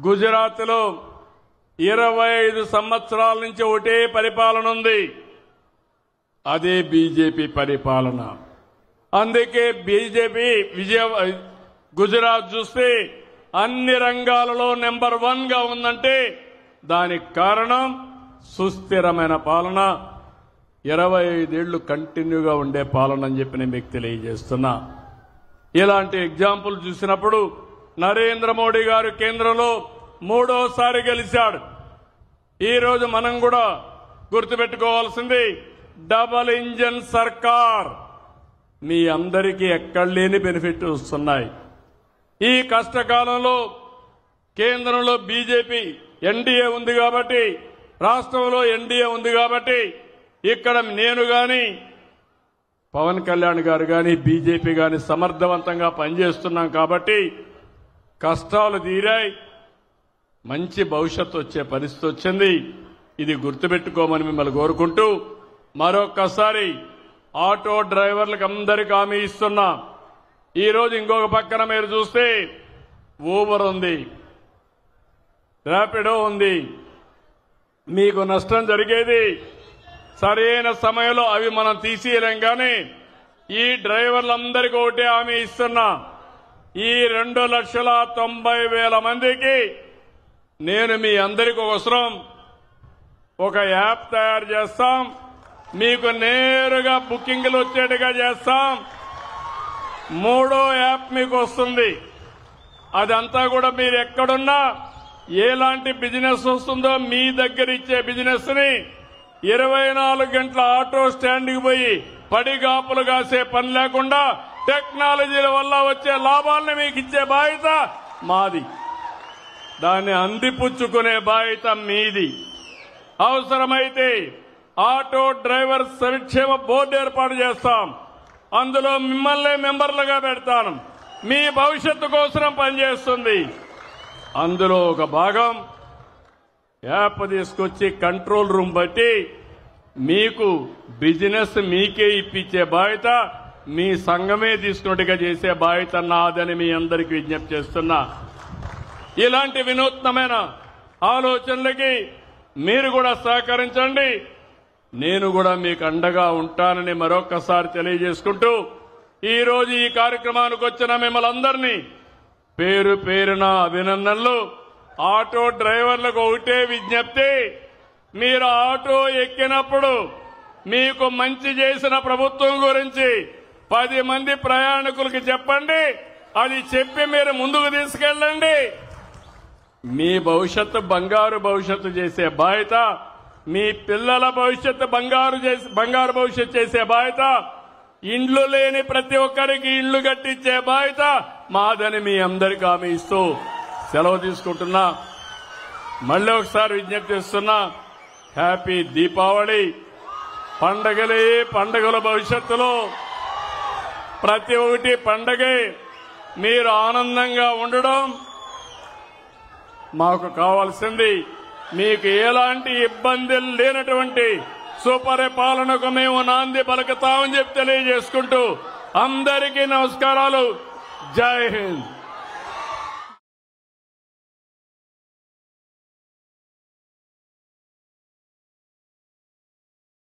గుజరాత్లో 25 సంవత్సరాల నుంచి ఒకటే పరిపాలన ఉంది. అదే బీజేపీ పరిపాలన. అందుకే బీజేపీ గుజరాత్ చూస్తే అన్ని రంగాలలో నెంబర్ 1 గా ఉందంటే దానికి కారణం సుస్థిరమైన పాలన, 25 ఏళ్లు కంటిన్యూగా ఉండే పాలన అని చెప్పి నేను మీకు తెలియజేస్తున్నా. ఇలాంటి ఎగ్జాంపుల్ చూసినప్పుడు నరేంద్ర మోడీ గారు కేంద్రంలో 3వసారి గెలిచాడు. ఈ రోజు మనం కూడా గుర్తుపెట్టుకోవాల్సింది డబుల్ ఇంజన్ సర్కార్. మీ అందరికీ ఎక్కడ లేని బెనిఫిట్ వస్తున్నాయి. ఈ కష్టకాలంలో కేంద్రంలో బీజేపీ ఎన్డీఏ ఉంది కాబట్టి, రాష్ట్రంలో ఎన్డీఏ ఉంది కాబట్టి ఇక్కడ నేను గాని పవన్ కళ్యాణ్ గారు గాని బీజేపీ గాని సమర్థవంతంగా పనిచేస్తున్నాం కాబట్టి కష్టాలు తీరాయి, మంచి భవిష్యత్తు వచ్చే పరిస్థితి వచ్చింది. ఇది గుర్తుపెట్టుకోమని మిమ్మల్ని కోరుకుంటూ మరొక్కసారి ఆటో డ్రైవర్లకు అందరికీ హామీ ఇస్తున్నా. ఈ రోజు ఇంకొక పక్కన మీరు చూస్తే ఊబర్ ఉంది, ర్యాపిడో ఉంది. మీకు నష్టం జరిగేది సరైన సమయంలో అవి మనం తీసేయలేం. కానీ ఈ డ్రైవర్లందరికీ ఒకటే హామీ ఇస్తున్నా, ఈ 2,90,000 మందికి నేను మీ అందరికీ అవసరం ఒక యాప్ తయారు చేస్తాం. మీకు నేరుగా బుకింగ్లు వచ్చేట్టుగా చేస్తాం. 3వ యాప్ మీకు వస్తుంది. అదంతా కూడా మీరు ఎక్కడున్నా ఎలాంటి బిజినెస్ వస్తుందో మీ దగ్గర ఇచ్చే బిజినెస్ ని 24 గంటల ఆటో స్టాండ్కి పోయి పడిగాపులు కాసే పని లేకుండా టెక్నాలజీల వల్ల వచ్చే లాభాలను మీకు ఇచ్చే బాధ్యత మాది. దాన్ని అందిపుచ్చుకునే బాధ్యత మీది. అవసరమైతే ఆటో డ్రైవర్ సంక్షేమ బోర్డు ఏర్పాటు చేస్తాం. అందులో మిమ్మల్ని మెంబర్లుగా పెడతాను. మీ భవిష్యత్తు కోసం పనిచేస్తుంది. అందులో ఒక భాగం యాప్ తీసుకొచ్చి కంట్రోల్ రూమ్ బట్టి మీకు బిజినెస్ మీకే ఇప్పించే బాధ్యత మీ సంఘమే తీసుకున్నట్టుగా చేసే బాధ్యత నాదని మీ అందరికీ విజ్ఞప్తి చేస్తున్నా. ఇలాంటి వినూత్నమైన ఆలోచనలకి మీరు కూడా సహకరించండి. నేను కూడా మీకు అండగా ఉంటానని మరొకసారి తెలియజేసుకుంటూ ఈ రోజు ఈ కార్యక్రమానికి వచ్చిన మిమ్మల్ని అందరినీ పేరు పేరున అభినందనలు. ఆటో డ్రైవర్లకు ఒకటే విజ్ఞప్తి, మీరు ఆటో ఎక్కినప్పుడు మీకు మంచి చేసిన ప్రభుత్వం గురించి 10 మంది ప్రయాణికులకు చెప్పండి. అది చెప్పి మీరు ముందుకు తీసుకెళ్ళండి. మీ భవిష్యత్తు బంగారు భవిష్యత్తు చేసే బాధ్యత, మీ పిల్లల భవిష్యత్తు బంగారు భవిష్యత్తు చేసే బాధ్యత, ఇండ్లు లేని ప్రతి ఒక్కరికి ఇండ్లు కట్టించే బాధ్యత మాదని మీ అందరికీ హామీ ఇస్తూ సెలవు తీసుకుంటున్నా. మళ్ళీ ఒకసారి విజ్ఞప్తి చేస్తున్నా, హ్యాపీ దీపావళి. పండగలే పండగల భవిష్యత్తులో ప్రతి ఒక్కటి పండగే. మీరు ఆనందంగా ఉండడం మాకు కావాల్సింది. మీకు ఎలాంటి ఇబ్బందులు లేనటువంటి సుపరిపాలనకు మేము నాంది పలుకుతామని చెప్పి తెలియజేసుకుంటూ అందరికీ నమస్కారాలు. జై హింద్.